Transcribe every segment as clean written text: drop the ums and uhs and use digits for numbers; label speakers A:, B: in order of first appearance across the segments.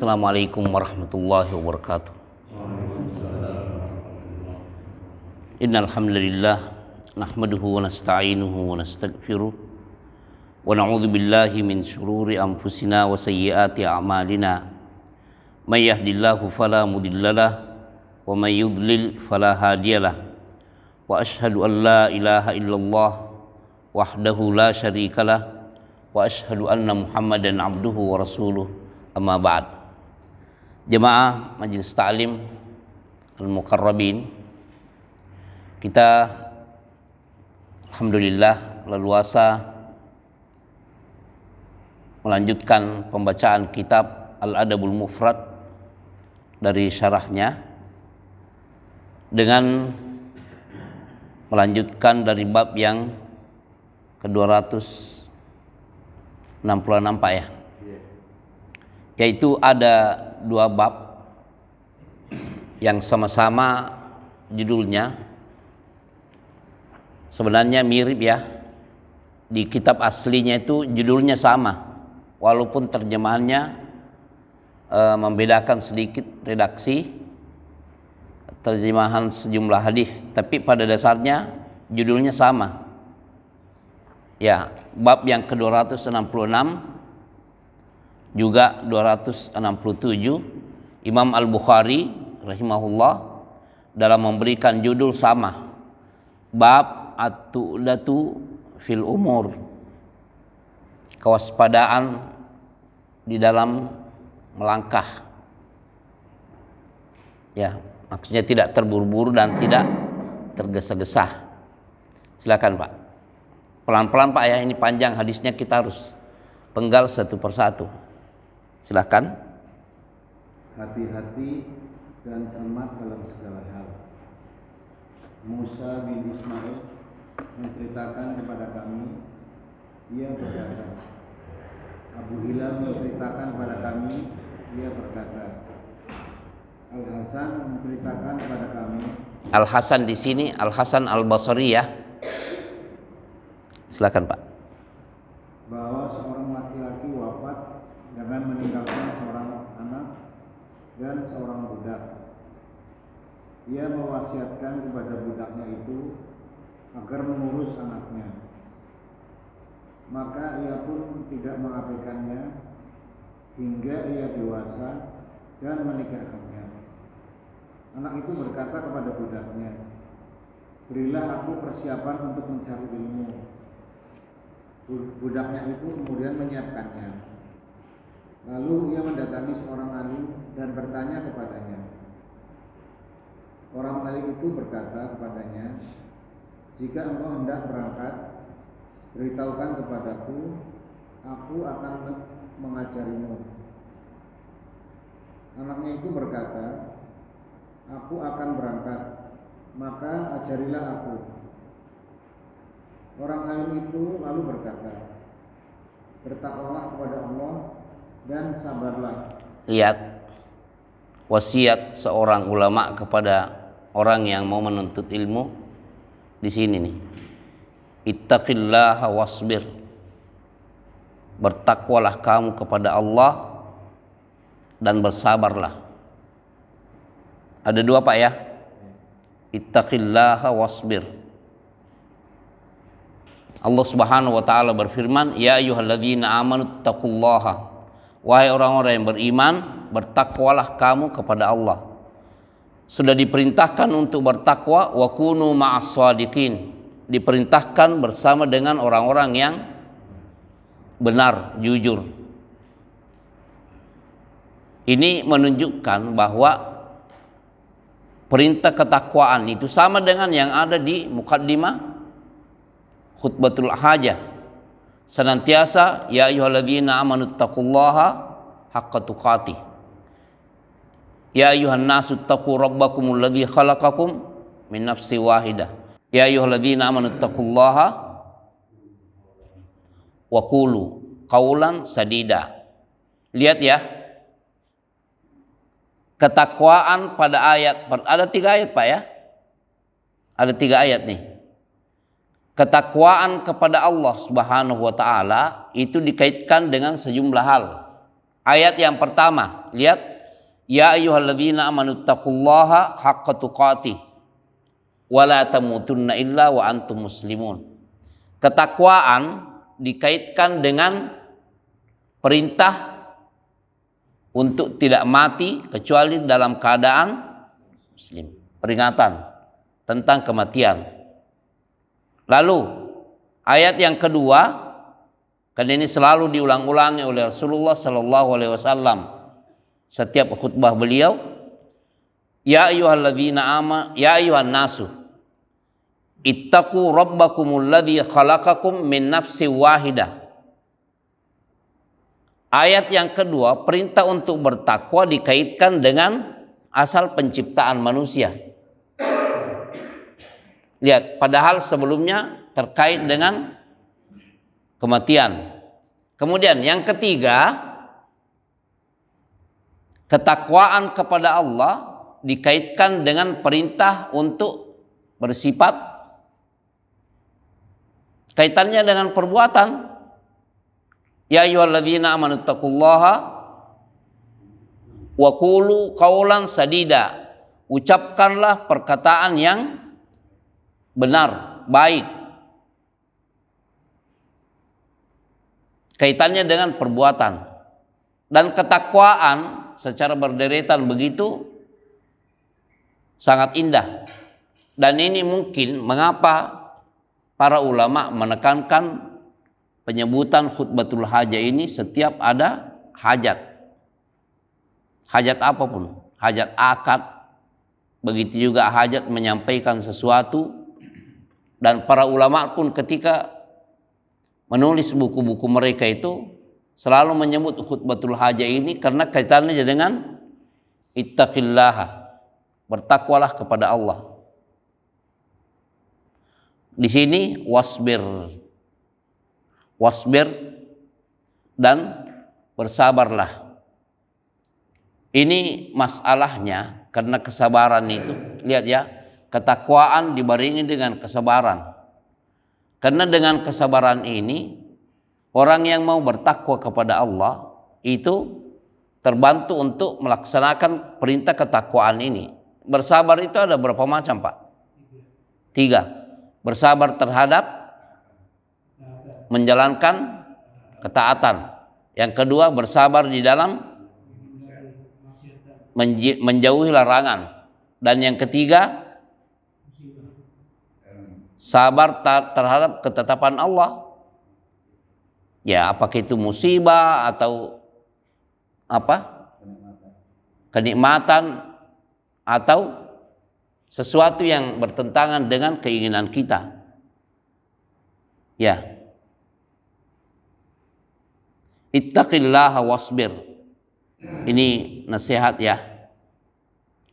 A: Assalamualaikum warahmatullahi wabarakatuh. Innal hamdalillah nahmaduhu wa nasta'inuhu wa nastaghfiruh wa na'udzu billahi min shururi anfusina wa sayyiati a'malina. May yahdihillahu fala mudhillalah wa may yudlil fala hadiyalah. Wa asyhadu an la ilaha illallah wahdahu la syarikalah wa asyhadu anna Muhammadan abduhu wa rasuluh. Amma ba'd. Jemaah Majelis Ta'lim Al-Muqarrabin, kita alhamdulillah leluasa melanjutkan pembacaan kitab Al-Adabul Mufrad dari syarahnya dengan melanjutkan dari bab yang ke-266 Pak ya, yaitu ada dua bab yang sama-sama judulnya sebenarnya mirip ya. Di kitab aslinya itu judulnya sama, walaupun terjemahannya membedakan sedikit redaksi, terjemahan sejumlah hadis, tapi pada dasarnya judulnya sama. Ya, bab yang ke-266 juga 267 Imam Al-Bukhari rahimahullah dalam memberikan judul sama, bab at-tu'latu fil umur, kewaspadaan di dalam melangkah. Ya, maksudnya tidak terburu-buru dan tidak tergesa-gesa. Silakan Pak. Pelan-pelan Pak ya, ini panjang hadisnya, kita harus penggal satu persatu. Silakan.
B: Hati-hati dan cermat dalam segala hal. Musa bin Ismail menceritakan kepada kami, ia berkata, Abu Hilal menceritakan kepada kami, ia berkata, Al-Hasan menceritakan kepada kami.
A: Al-Hasan di sini Al-Hasan Al-Basri ya. Silakan Pak.
B: Bahwa seorang laki-laki wafat dengan meninggalkan seorang anak dan seorang budak. Ia mewasiatkan kepada budaknya itu agar mengurus anaknya. Maka ia pun tidak mengabaikannya hingga ia dewasa dan menikahkannya. Anak itu berkata kepada budaknya, berilah aku persiapan untuk mencari ilmu. Budaknya itu kemudian menyiapkannya. Lalu ia mendatangi seorang alim dan bertanya kepadanya. Orang alim itu berkata kepadanya, jika engkau hendak berangkat, beritahukan kepadaku, aku akan mengajarimu. Anaknya itu berkata, aku akan berangkat, maka ajarilah aku. Orang alim itu lalu berkata, bertakwalah kepada Allah dan sabarlah.
A: Lihat wasiat seorang ulama kepada orang yang mau menuntut ilmu di sini nih. Ittaqillaha wasbir. Bertakwalah kamu kepada Allah dan bersabarlah. Ada dua Pak ya. Ittaqillaha wasbir. Allah Subhanahu wa taala berfirman, ya ayyuhalladzina amanu taqullaha. Wahai orang-orang yang beriman, bertakwalah kamu kepada Allah. Sudah diperintahkan untuk bertakwa, wa kunu ma'as shadiqin. Diperintahkan bersama dengan orang-orang yang benar, jujur. Ini menunjukkan bahwa perintah ketakwaan itu sama dengan yang ada di muqaddimah khutbatul hajah. Senantiasa ya ayyuhalladzina amanu taqullaha haqqa tuqatih. Ya ayyuhan nasu taqu rabbakumul ladzi khalaqakum min nafsin wahidah. Ya ayyuhalladzina amanu taqullaha wa qulu qaulan sadida. Lihat ya. Ketakwaan pada ayat, ada 3 ayat Pak ya. Ada 3 ayat nih. Ketakwaan kepada Allah Subhanahu wa taala itu dikaitkan dengan sejumlah hal. Ayat yang pertama, lihat, ya ayyuhalladzina amanu taqullaha haqqa tuqatih wa la tamutunna illa wa antum muslimun. Ketakwaan dikaitkan dengan perintah untuk tidak mati kecuali dalam keadaan muslim. Peringatan tentang kematian. Lalu ayat yang kedua, kan ini selalu diulang-ulangi oleh Rasulullah sallallahu alaihi wasallam setiap khutbah beliau, ya ayyuhan nasu ittaqu rabbakumul ladzi khalaqakum min nafsin wahidah. Ayat yang kedua, perintah untuk bertakwa dikaitkan dengan asal penciptaan manusia. Lihat, padahal sebelumnya terkait dengan kematian. Kemudian yang ketiga, ketakwaan kepada Allah dikaitkan dengan perintah untuk bersifat kaitannya dengan perbuatan. Ya ayyuhalladzina amanu taqullaha wa qulu qawlan sadida. Ucapkanlah perkataan yang benar, baik. Kaitannya dengan perbuatan. Dan ketakwaan secara berderetan begitu sangat indah. Dan ini mungkin mengapa para ulama menekankan penyebutan khutbatul hajah ini setiap ada hajat. Hajat apapun, hajat akad, begitu juga hajat menyampaikan sesuatu. Dan para ulama pun ketika menulis buku-buku mereka itu selalu menyebut khutbatul hajah ini karena kaitannya dengan ittaqillaha, bertakwalah kepada Allah. Di sini wasbir dan bersabarlah. Ini masalahnya karena kesabaran itu, lihat ya, ketakwaan dibarengi dengan kesabaran. Karena dengan kesabaran ini, orang yang mau bertakwa kepada Allah itu terbantu untuk melaksanakan perintah ketakwaan ini. Bersabar itu ada berapa macam, Pak? 3. Bersabar terhadap menjalankan ketaatan. Yang kedua, bersabar di dalam menjauhi larangan. Dan yang ketiga, sabar terhadap ketetapan Allah. Ya, apakah itu musibah atau apa? Kenikmatan atau sesuatu yang bertentangan dengan keinginan kita. Ya. Ittaqillaha wasbir. Ini nasihat ya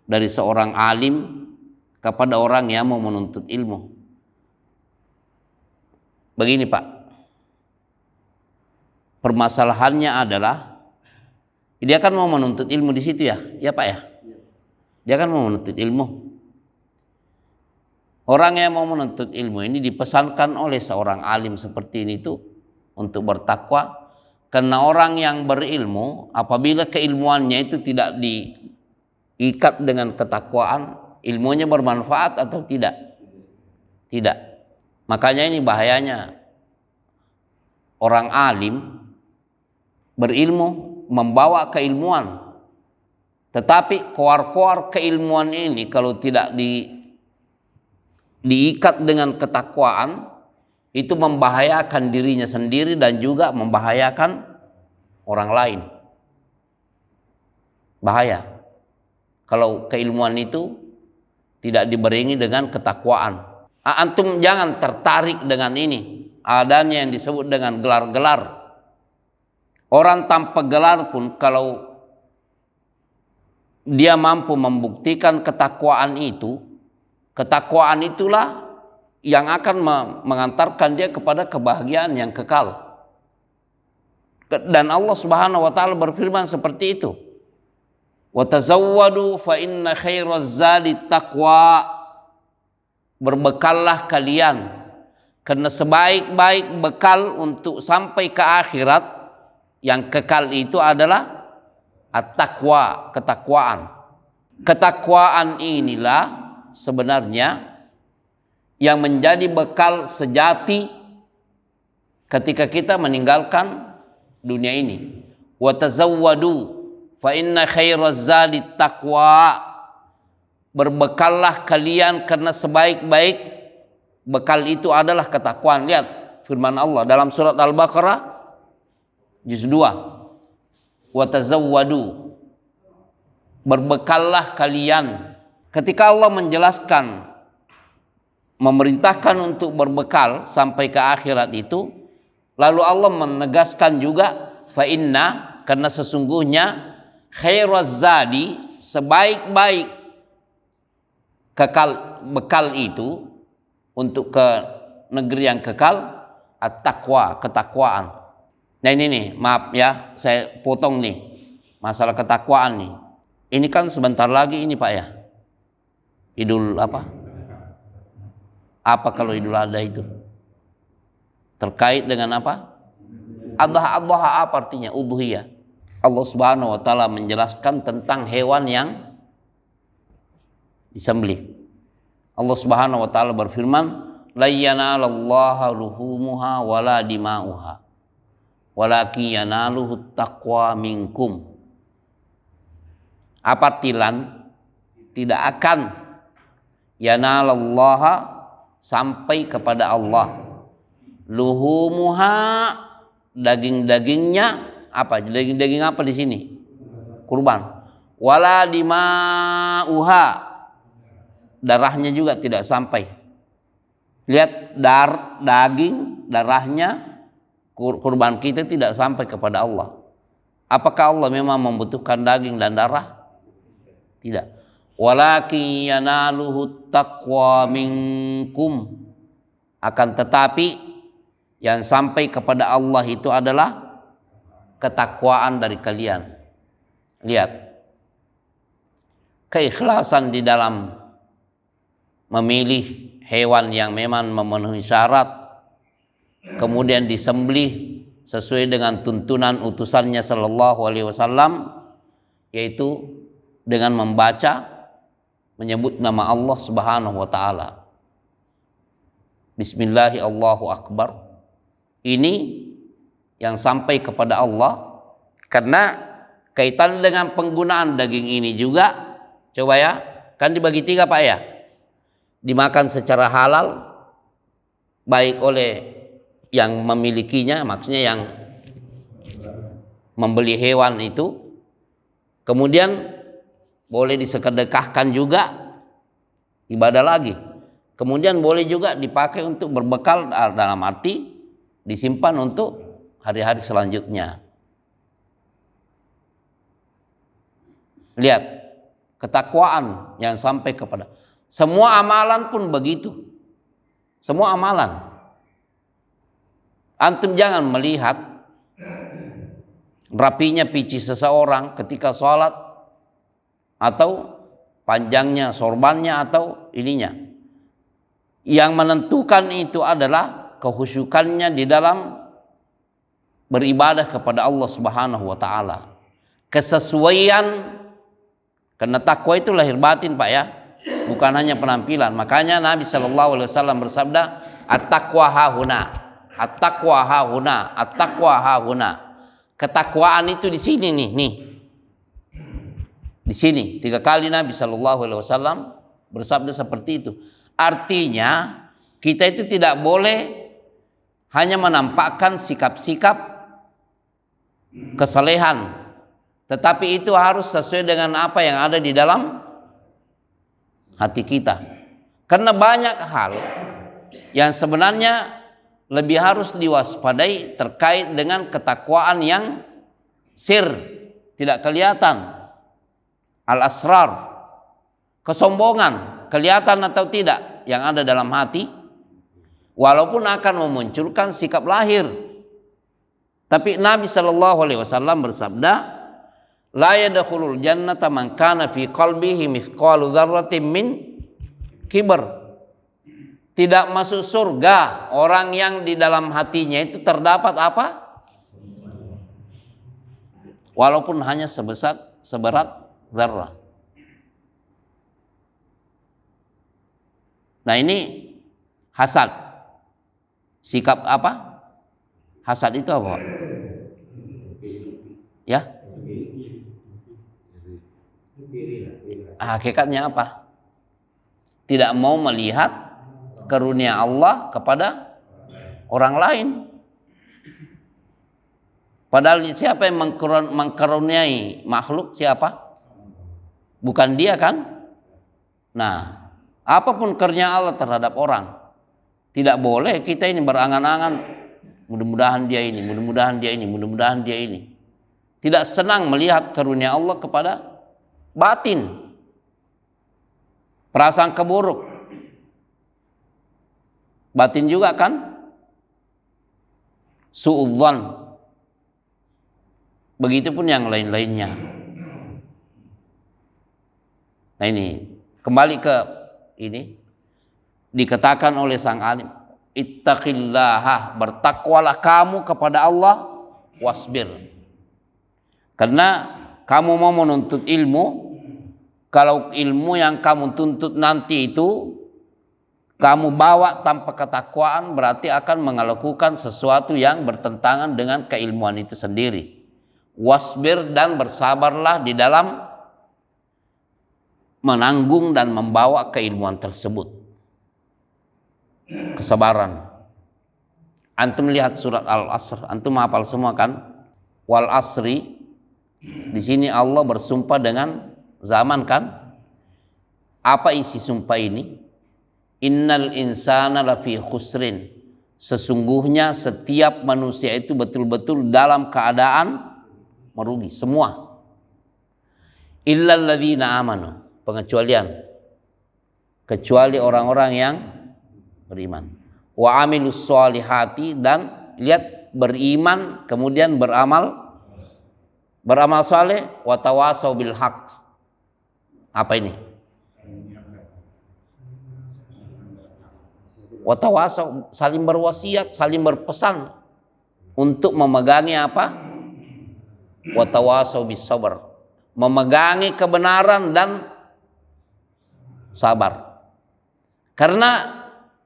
A: dari seorang alim kepada orang yang mau menuntut ilmu. Begini, Pak. Permasalahannya adalah dia kan mau menuntut ilmu di situ ya. Ya, Pak ya. Dia kan mau menuntut ilmu. Orang yang mau menuntut ilmu ini dipesankan oleh seorang alim seperti ini tuh untuk bertakwa. Karena orang yang berilmu, apabila keilmuannya itu tidak diikat dengan ketakwaan, ilmunya bermanfaat atau tidak? Tidak. Makanya ini bahayanya orang alim berilmu membawa keilmuan, tetapi koar-koar keilmuan ini kalau tidak diikat dengan ketakwaan, itu membahayakan dirinya sendiri dan juga membahayakan orang lain. Bahaya kalau keilmuan itu tidak dibarengi dengan ketakwaan. Antum jangan tertarik dengan ini. Adanya yang disebut dengan gelar-gelar. Orang tanpa gelar pun kalau dia mampu membuktikan ketakwaan itu, ketakwaan itulah yang akan mengantarkan dia kepada kebahagiaan yang kekal. Dan Allah Subhanahu wa taala berfirman seperti itu. Wa tazawwadu fa inna khairaz zadi taqwa. Berbekallah kalian karena sebaik-baik bekal untuk sampai ke akhirat yang kekal itu adalah At-taqwa, ketakwaan. Ketakwaan inilah sebenarnya yang menjadi bekal sejati ketika kita meninggalkan dunia ini. Wa tazawwadu fa inna khairaz zadi taqwa. Berbekallah kalian karena sebaik-baik bekal itu adalah ketakwaan. Lihat firman Allah dalam surat Al-Baqarah juz 2. Wa tazawwadu, berbekallah kalian. Ketika Allah menjelaskan, memerintahkan untuk berbekal sampai ke akhirat itu, lalu Allah menegaskan juga fa inna, karena sesungguhnya khairaz zadi, sebaik-baik bekal itu untuk ke negeri yang kekal, at-taqwa, ketakwaan. Nah ini nih, maaf ya, saya potong nih masalah ketakwaan nih. Ini kan sebentar lagi ini Pak ya, Idul apa? Apa kalau Idul Adha itu? Terkait dengan apa? Adha apa artinya? Udhiyah. Allah Subhanahu wa taala menjelaskan tentang hewan yang disembelih. Allah Subhanahu wa taala berfirman, la yanalallaha luhumuha wala dima'uha walakin yanaluhu taqwa minkum. Apa artilan? Tidak akan yanalallaha, sampai kepada Allah, luhumuha, daging-dagingnya. Apa? Daging-daging apa di sini? Kurban. Wala dima'uha, darahnya juga tidak sampai. Lihat, daging, darahnya, kurban kita tidak sampai kepada Allah. Apakah Allah memang membutuhkan daging dan darah? Tidak. Walakin yanaluhu taqwa minkum. Akan tetapi yang sampai kepada Allah itu adalah ketakwaan dari kalian. Lihat, keikhlasan di dalam memilih hewan yang memang memenuhi syarat, kemudian disembelih sesuai dengan tuntunan utusannya sallallahu alaihi wasallam, yaitu dengan membaca, menyebut nama Allah Subhanahu wa taala. Bismillahi Allahu Akbar. Ini yang sampai kepada Allah, karena kaitan dengan penggunaan daging ini juga. Coba ya, kan dibagi 3 Pak ya. Dimakan secara halal, baik oleh yang memilikinya, maksudnya yang membeli hewan itu. Kemudian boleh disedekahkan juga, ibadah lagi. Kemudian boleh juga dipakai untuk berbekal, dalam arti disimpan untuk hari-hari selanjutnya. Lihat, ketakwaan yang sampai kepada semua amalan pun begitu. Semua amalan. Antum jangan melihat rapinya pici seseorang ketika sholat, atau panjangnya sorbannya, atau ininya. Yang menentukan itu adalah kehusyukannya di dalam beribadah kepada Allah Subhanahu wa taala. Kesesuaian, karena takwa itu lahir batin Pak ya, bukan hanya penampilan. Makanya Nabi sallallahu alaihi wasallam bersabda, at-taqwa hahuna, at-taqwa hahuna, at-taqwa hahuna. Ketakwaan itu di sini nih. Di sini 3 kali Nabi sallallahu alaihi wasallam bersabda seperti itu. Artinya kita itu tidak boleh hanya menampakkan sikap-sikap kesalehan, tetapi itu harus sesuai dengan apa yang ada di dalam hati kita. Karena banyak hal yang sebenarnya lebih harus diwaspadai terkait dengan ketakwaan yang sir, tidak kelihatan. Al-asrar, kesombongan, kelihatan atau tidak yang ada dalam hati, walaupun akan memunculkan sikap lahir. Tapi Nabi sallallahu alaihi wasallam bersabda, la yadkhulul jannata man kana fi qalbihi mithqalu dzarratin min kibr. Tidak masuk surga orang yang di dalam hatinya itu terdapat apa? walaupun hanya seberat zarrah. Nah ini hasad. Sikap apa? Hasad itu apa? Ya? Hakikatnya apa? Tidak mau melihat karunia Allah kepada orang lain. Padahal siapa yang mengkaruniai makhluk? Siapa? Bukan dia kan? Nah, apapun karunia Allah terhadap orang, tidak boleh kita ini berangan-angan, mudah-mudahan dia ini, mudah-mudahan dia ini, mudah-mudahan dia ini. Tidak senang melihat karunia Allah kepada batin. Prasangka buruk. Batin juga kan? Su'udzan. Begitupun yang lain-lainnya. Nah ini, kembali ke ini. Dikatakan oleh sang alim, ittaqillaha, bertakwalah kamu kepada Allah, wasbir. Karena kamu mau menuntut ilmu, kalau ilmu yang kamu tuntut nanti itu kamu bawa tanpa ketakwaan, berarti akan melakukan sesuatu yang bertentangan dengan keilmuan itu sendiri. Wasbir, dan bersabarlah di dalam menanggung dan membawa keilmuan tersebut. Kesabaran. Antum lihat surat Al-Asr, antum hafal semua kan? Wal asri. Di sini Allah bersumpah dengan zaman kan? Apa isi sumpah ini? Innal insana lafi khusrin. Sesungguhnya setiap manusia itu betul-betul dalam keadaan merugi semua. Illal ladzina amanu, pengecualian. Kecuali orang-orang yang beriman. Wa amilus sholihati, dan lihat beriman kemudian beramal saleh, wa tawasau bil haq. Apa ini? Wa tawasau, saling berwasiat, saling berpesan untuk memegangi apa? Wa tawasau bis sabr, memegangi kebenaran dan sabar. Karena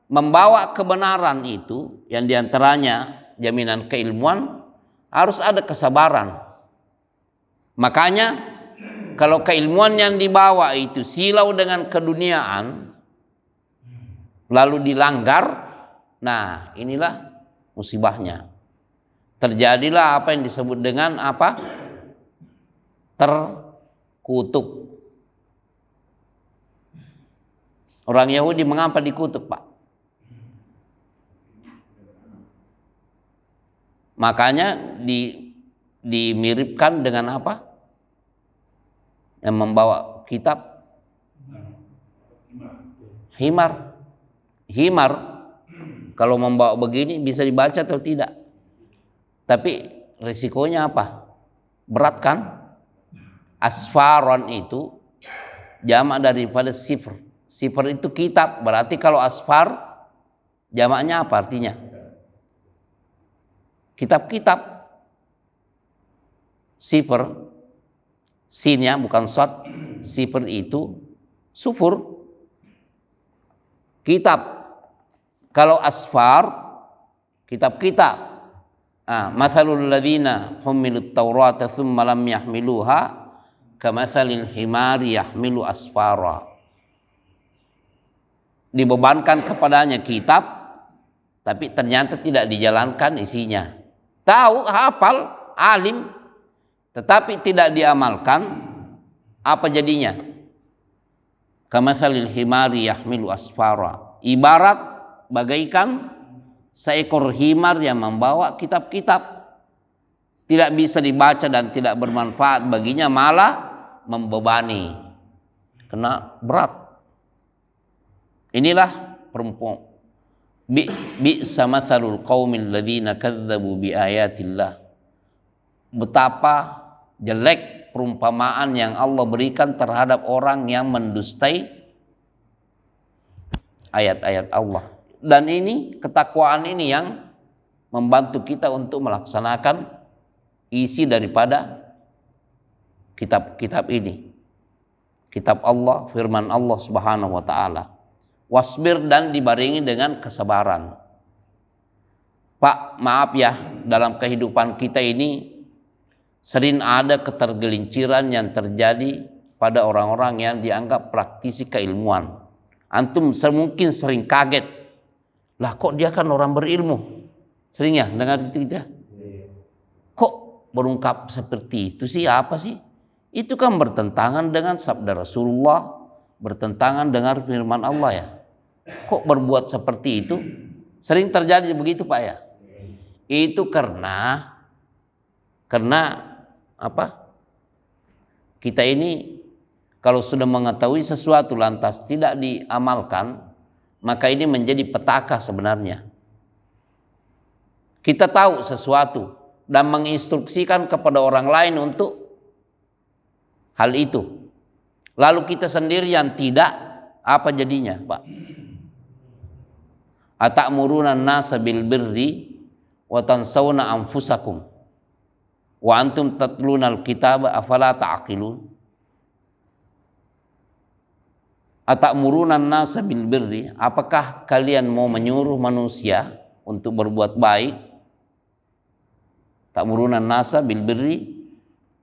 A: membawa kebenaran itu yang diantaranya jaminan keilmuan, harus ada kesabaran. Makanya kalau keilmuan yang dibawa itu silau dengan keduniaan lalu dilanggar, nah inilah musibahnya. Terjadilah apa yang disebut dengan apa? Terkutuk. Orang Yahudi mengapa dikutuk, Pak? Makanya dimiripkan dengan apa? Yang membawa kitab himar. Himar kalau membawa begini bisa dibaca atau tidak? Tapi risikonya apa? Berat kan? Asfaron itu jamak daripada sifr. Sifr itu kitab. Berarti kalau asfar jamaknya apa artinya? Kitab-kitab. Sifr, sinnya bukan shad. Sifr itu sufur, kitab. Kalau asfar, kitab-kitab. Mathalul ladzina humilut taurata thumma lam yahmiluha kamathalil himari yahmilu asfara. Dibebankan kepadanya kitab, tapi ternyata tidak dijalankan isinya. Tahu, hafal, alim, tetapi tidak diamalkan, apa jadinya? Kamathalil himari yahmilu asfara. Ibarat bagaikan seekor himar yang membawa kitab-kitab. Tidak bisa dibaca dan tidak bermanfaat baginya, malah membebani. Kena berat. Inilah perempuan. Bi'sa mathalul qaumil ladzina kadzdzabu biayatillah. Betapa jelek perumpamaan yang Allah berikan terhadap orang yang mendustai ayat-ayat Allah. Dan ini, ketakwaan ini yang membantu kita untuk melaksanakan isi daripada kitab-kitab ini. Kitab Allah, firman Allah Subhanahu wa taala. Wasbir, dan dibarengi dengan kesabaran. Pak, maaf ya, dalam kehidupan kita ini sering ada ketergelinciran yang terjadi pada orang-orang yang dianggap praktisi keilmuan. Antum mungkin sering kaget. Lah kok dia kan orang berilmu? Sering ya dengar itu kita? Kok berungkap seperti itu sih? Apa sih? Itu kan bertentangan dengan sabda Rasulullah, bertentangan dengan firman Allah ya. Kok berbuat seperti itu? Sering terjadi begitu Pak ya? Itu karena apa? Kita ini kalau sudah mengetahui sesuatu lantas tidak diamalkan, maka ini menjadi petaka sebenarnya. Kita tahu sesuatu dan menginstruksikan kepada orang lain untuk hal itu. Lalu kita sendiri yang tidak, apa jadinya, Pak? Atamuruna an-nasa bil birri wa tansawna anfusakum wa antum tatluna al-kitaba afala ta'qilun. Atamuruna an-nasa bil birri, apakah kalian mau menyuruh manusia untuk berbuat baik? Ta'muruna an-nasa bil birri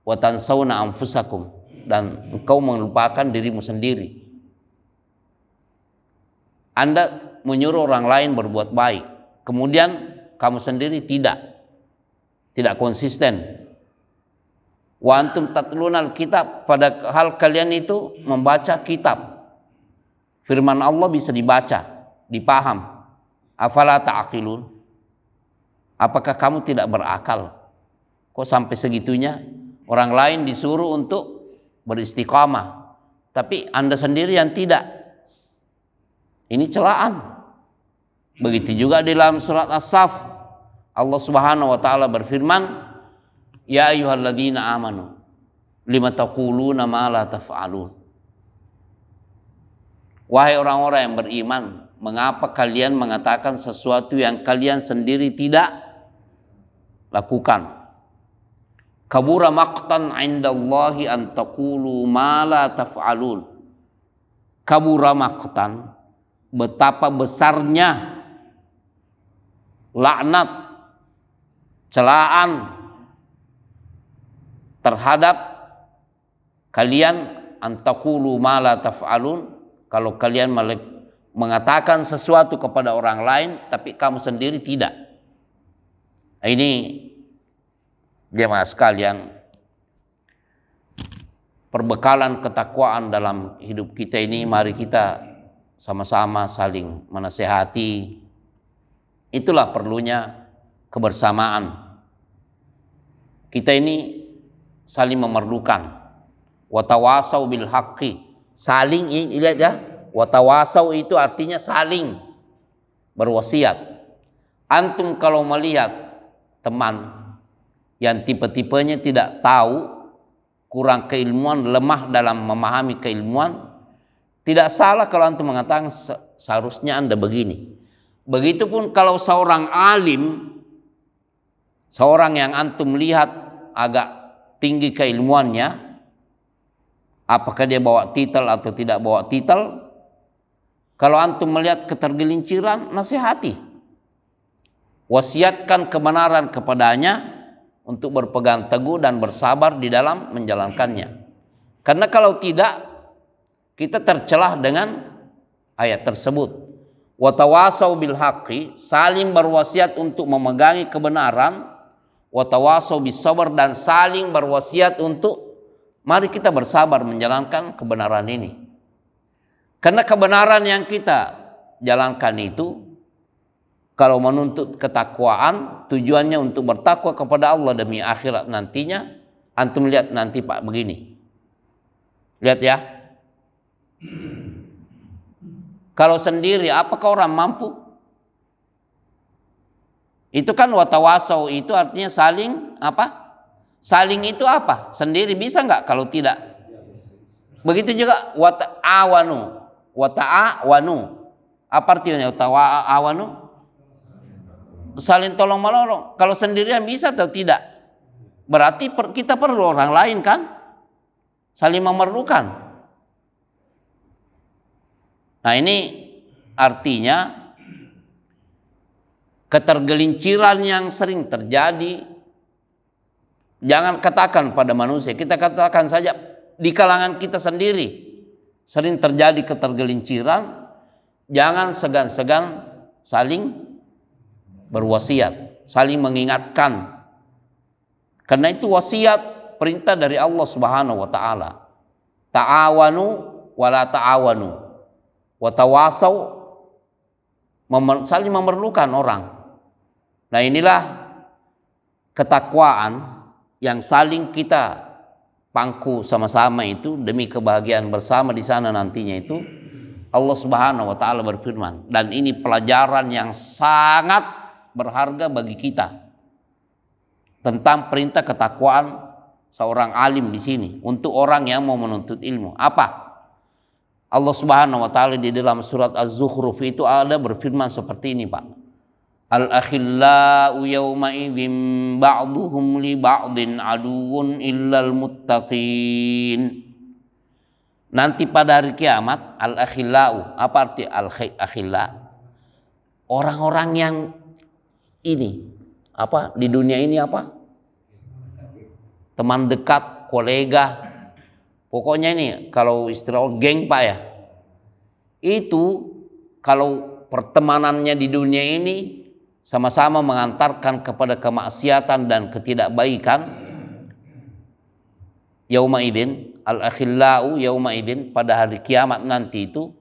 A: wa tansawna anfusakum, dan engkau melupakan dirimu sendiri. Anda menyuruh orang lain berbuat baik, kemudian kamu sendiri tidak konsisten. Wa antum tatlunal kitab, padahal kalian itu membaca kitab. Firman Allah bisa dibaca, dipaham. Afala ta'qilun, apakah kamu tidak berakal? Kok sampai segitunya orang lain disuruh untuk beristiqamah, tapi Anda sendiri yang tidak. Ini celaan. Begitu juga di dalam surat As-Saff, Allah Subhanahu wa taala berfirman, ya ayyuhalladzina amanu lima taquluna ma la taf'alun. Wahai orang-orang yang beriman, mengapa kalian mengatakan sesuatu yang kalian sendiri tidak lakukan? Kabura maqtan 'indallahi an taqulu ma la taf'alun. Kabura maqtan, betapa besarnya laknat, celaan terhadap kalian, an taqulu ma la taf'alun, kalau kalian mengatakan sesuatu kepada orang lain tapi kamu sendiri tidak. Ini jemaah sekalian, perbekalan ketakwaan dalam hidup kita ini, mari kita sama-sama saling menasehati. Itulah perlunya kebersamaan. Kita ini saling memerlukan. Watawasau bil haqqi, saling, lihat ya, watawasau itu artinya saling berwasiat. Antum kalau melihat teman yang tipe-tipenya tidak tahu, kurang keilmuan, lemah dalam memahami keilmuan, tidak salah kalau antum mengatakan seharusnya Anda begini. Begitupun kalau seorang alim, seorang yang antum lihat agak tinggi keilmuannya, apakah dia bawa titel atau tidak bawa titel, kalau antum melihat ketergelinciran, nasihati. Wasiatkan kebenaran kepadanya untuk berpegang teguh dan bersabar di dalam menjalankannya. Karena kalau tidak, kita tercelah dengan ayat tersebut. Watawasau bil haqqi, saling berwasiat untuk memegangi kebenaran. Watawasau bis sabar, dan saling berwasiat untuk mari kita bersabar menjalankan kebenaran ini. Karena kebenaran yang kita jalankan itu, kalau menuntut ketakwaan, tujuannya untuk bertakwa kepada Allah demi akhirat nantinya. Antum lihat nanti Pak begini. Lihat ya. Kalau sendiri, apakah orang mampu? Itu kan watawasau, itu artinya saling apa? Saling itu apa? Sendiri bisa nggak? Kalau tidak, begitu juga wata'awanu. Wata'awanu, apa artinya wata'awanu? Saling tolong menolong. Kalau sendirian bisa atau tidak? Berarti kita perlu orang lain kan? saling memerlukan. Nah, ini artinya ketergelinciran yang sering terjadi, jangan katakan pada manusia, kita katakan saja di kalangan kita sendiri sering terjadi ketergelinciran. Jangan segan-segan saling berwasiat, saling mengingatkan, karena itu wasiat perintah dari Allah Subhanahu wa taala. Ta'awanu wala ta'awanu wa tawasau, saling memerlukan orang. Nah, inilah ketakwaan yang saling kita pangku sama-sama itu demi kebahagiaan bersama di sana nantinya itu. Allah Subhanahu wa taala berfirman, dan ini pelajaran yang sangat berharga bagi kita tentang perintah ketakwaan seorang alim di sini untuk orang yang mau menuntut ilmu. Apa? Allah Subhanahu wa taala di dalam surat Az-Zukhruf itu ada berfirman seperti ini, Pak. Al-akhillau yawma idzin ba'duhum li ba'din aduwwun illal muttaqin. Nanti pada hari kiamat, al-akhillau, apa arti al-akhilla? Orang-orang yang ini apa di dunia ini apa? Teman dekat, kolega. Pokoknya ini kalau istilah geng, Pak ya. Itu kalau pertemanannya di dunia ini sama-sama mengantarkan kepada kemaksiatan dan ketidakbaikan, yauma idzin al-akhillau yauma idzin, pada hari kiamat nanti itu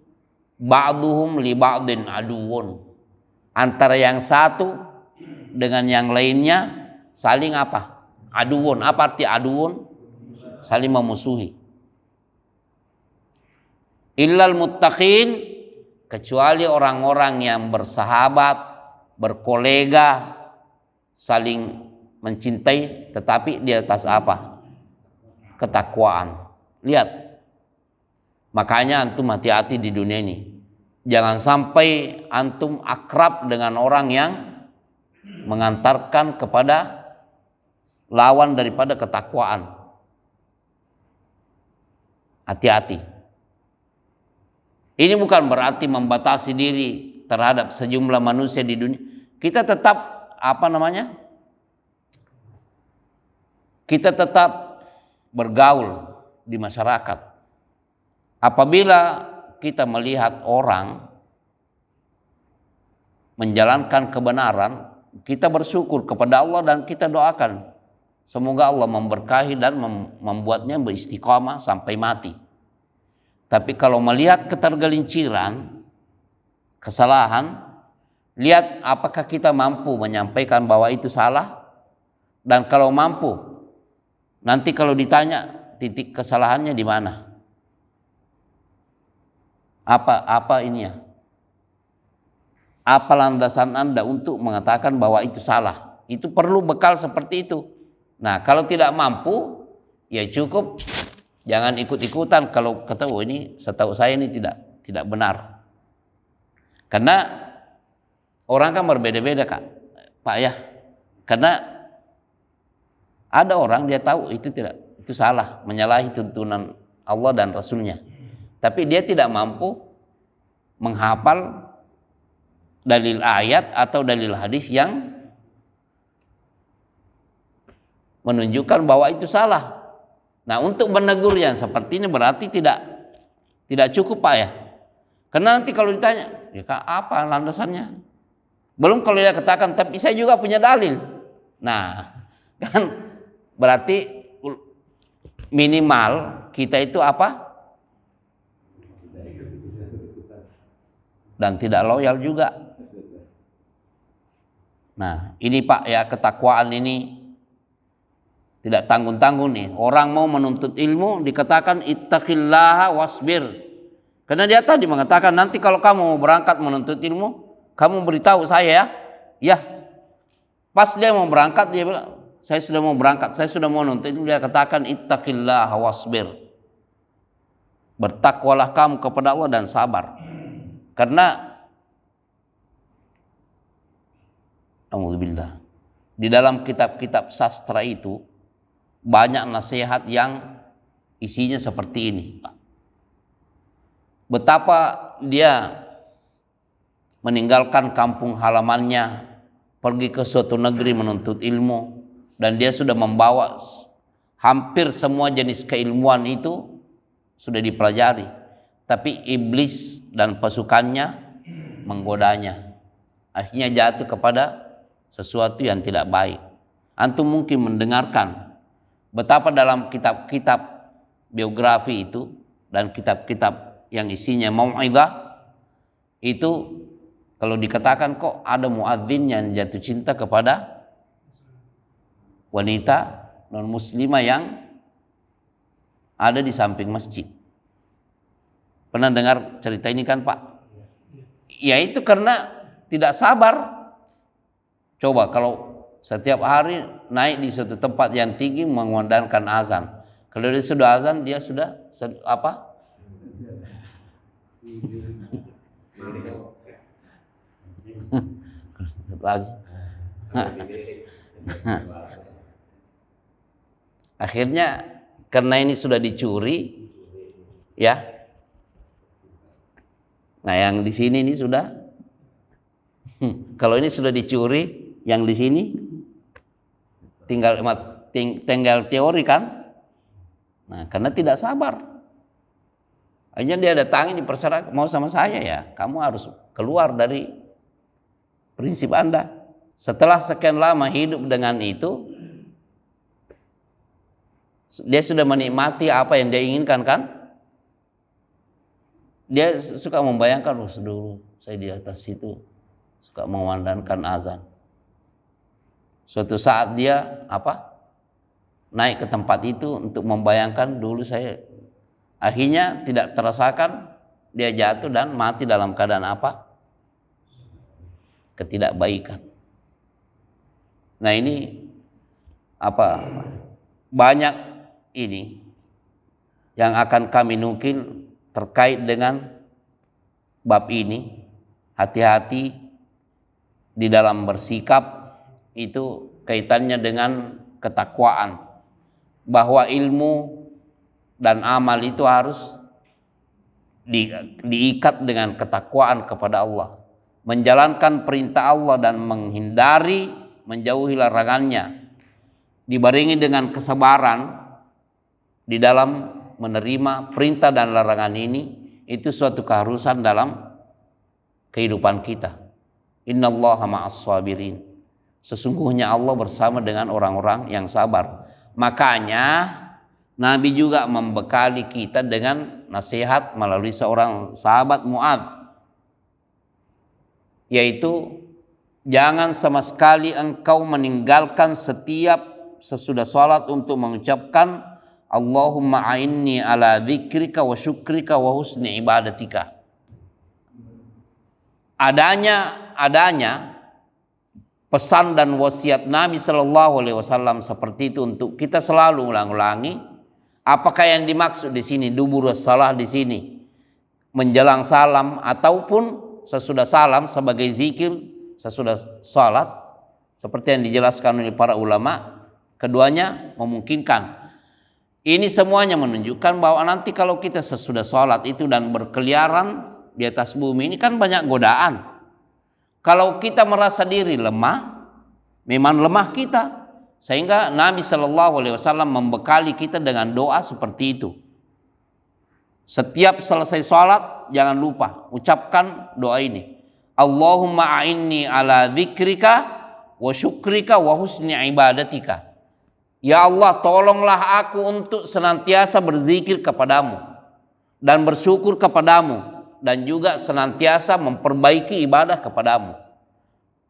A: ba'duhum li ba'din aduwwun, antara yang satu dengan yang lainnya saling apa? Aduwwun. Apa arti aduwwun? Saling memusuhi. Illal muttaqin, kecuali orang-orang yang bersahabat, berkolega, saling mencintai, tetapi di atas apa? Ketakwaan. Lihat, makanya antum hati-hati di dunia ini. Jangan sampai antum akrab dengan orang yang mengantarkan kepada lawan daripada ketakwaan. Hati-hati. Ini bukan berarti membatasi diri terhadap sejumlah manusia di dunia. Kita tetap kita tetap bergaul di masyarakat. Apabila kita melihat orang menjalankan kebenaran, kita bersyukur kepada Allah dan kita doakan semoga Allah memberkahi dan membuatnya beristiqamah sampai mati. Tapi kalau melihat ketergelinciran, kesalahan, lihat apakah kita mampu menyampaikan bahwa itu salah, dan kalau mampu, nanti kalau ditanya titik kesalahannya di mana, apa ininya, apa landasan Anda untuk mengatakan bahwa itu salah? Itu perlu bekal seperti itu. Nah, kalau tidak mampu, ya cukup. Jangan ikut-ikutan kalau ketahui ini, setahu saya ini tidak benar. Karena orang kan berbeda-beda, Pak ya. Karena ada orang dia tahu itu salah, menyalahi tuntunan Allah dan Rasulnya. Tapi dia tidak mampu menghafal dalil ayat atau dalil hadis yang menunjukkan bahwa itu salah. Nah, untuk menegur yang seperti ini berarti tidak cukup, Pak ya. Karena nanti kalau ditanya, ya Kak, apa landasannya? Belum kalau dia katakan, tapi saya juga punya dalil. Nah, kan berarti minimal kita itu apa? Dan tidak loyal juga. Nah, ini Pak ya, ketakwaan ini tidak tanggung-tanggung nih. Orang mau menuntut ilmu dikatakan ittaqillaha wasbir. Karena dia tadi mengatakan nanti kalau kamu berangkat menuntut ilmu, kamu beritahu saya ya. Ya. Pas dia mau berangkat dia bilang, saya sudah mau berangkat, saya sudah mau menuntut ilmu, dia katakan ittaqillaha wasbir. Bertakwalah kamu kepada Allah dan sabar. Karena alhamdulillah di dalam kitab-kitab sastra itu banyak nasihat yang isinya seperti ini. Betapa dia meninggalkan kampung halamannya, pergi ke suatu negeri menuntut ilmu, dan dia sudah membawa hampir semua jenis keilmuan itu sudah dipelajari. Tapi iblis dan pasukannya menggodanya. Akhirnya jatuh kepada sesuatu yang tidak baik. Antum mungkin mendengarkan betapa dalam kitab-kitab biografi itu dan kitab-kitab yang isinya mau'izah itu, kalau dikatakan kok ada muadzin yang jatuh cinta kepada wanita non muslimah yang ada di samping masjid. Pernah dengar cerita ini kan Pak? Ya itu karena tidak sabar. Coba kalau setiap hari naik di suatu tempat yang tinggi mengumandangkan azan. Kalau dia sudah azan, dia sudah apa? Lagi. Akhirnya karena ini sudah dicuri, ya. Nah yang di sini ini sudah, kalau ini sudah dicuri, yang di sini tinggal teori kan. Nah karena tidak sabar, akhirnya dia datangi di persyarat, mau sama saya ya, kamu harus keluar dari prinsip Anda. Setelah sekian lama hidup dengan itu, dia sudah menikmati apa yang dia inginkan kan. Dia suka membayangkan, dulu saya di atas situ suka mengumandangkan azan. Suatu saat dia naik ke tempat itu untuk membayangkan dulu saya, akhirnya tidak terasakan, dia jatuh dan mati dalam keadaan ketidakbaikan. Nah ini banyak ini yang akan kami nukil terkait dengan bab ini. Hati-hati di dalam bersikap, itu kaitannya dengan ketakwaan, bahwa ilmu dan amal itu harus diikat dengan ketakwaan kepada Allah, menjalankan perintah Allah dan menjauhi larangannya, dibarengi dengan kesabaran di dalam menerima perintah dan larangan ini. Itu suatu keharusan dalam kehidupan kita. Innallaha ma'as sabirin. Sesungguhnya Allah bersama dengan orang-orang yang sabar. Makanya Nabi juga membekali kita dengan nasihat melalui seorang sahabat Mu'adz, yaitu jangan sama sekali engkau meninggalkan setiap sesudah salat untuk mengucapkan Allahumma a'inni ala dzikrika wa syukrika wa husni ibadatika. Adanya pesan dan wasiat Nabi Shallallahu Alaihi Wasallam seperti itu untuk kita selalu ulang-ulangi. Apakah yang dimaksud di sini dubur salah di sini menjelang salam ataupun sesudah salam sebagai zikir sesudah salat seperti yang dijelaskan oleh para ulama? Keduanya memungkinkan. Ini semuanya menunjukkan bahwa nanti kalau kita sesudah sholat itu dan berkeliaran di atas bumi ini kan banyak godaan. Kalau kita merasa diri lemah, memang lemah kita. Sehingga Nabi Shallallahu Alaihi Wasallam membekali kita dengan doa seperti itu. Setiap selesai sholat jangan lupa ucapkan doa ini. Allahumma a'inni ala dzikrika wa syukrika wa husni ibadatika. Ya Allah, tolonglah aku untuk senantiasa berzikir kepadamu dan bersyukur kepadamu, dan juga senantiasa memperbaiki ibadah kepadamu.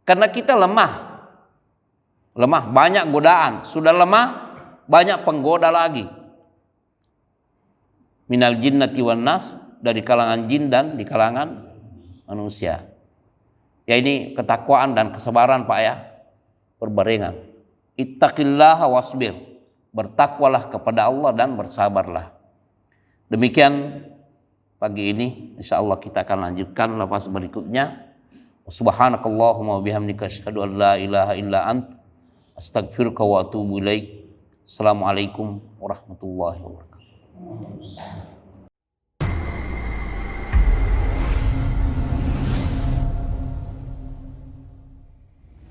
A: Karena kita lemah, banyak godaan. Sudah lemah, banyak penggoda lagi. Minal jinnati wan nas, dari kalangan jin dan di kalangan manusia. Ya ini ketakwaan dan kesabaran Pak ya, berbarengan. Ittaqillaha wasbir, bertakwalah kepada Allah dan bersabarlah. Demikian pagi ini, insyaallah kita akan lanjutkan lafaz berikutnya. Subhanakallahumma wa bihamdika asyhadu an la ilaha illa ant astaghfiruka wa atubu ilaik. Assalamualaikum warahmatullahi wabarakatuh. Waalaikumsalam.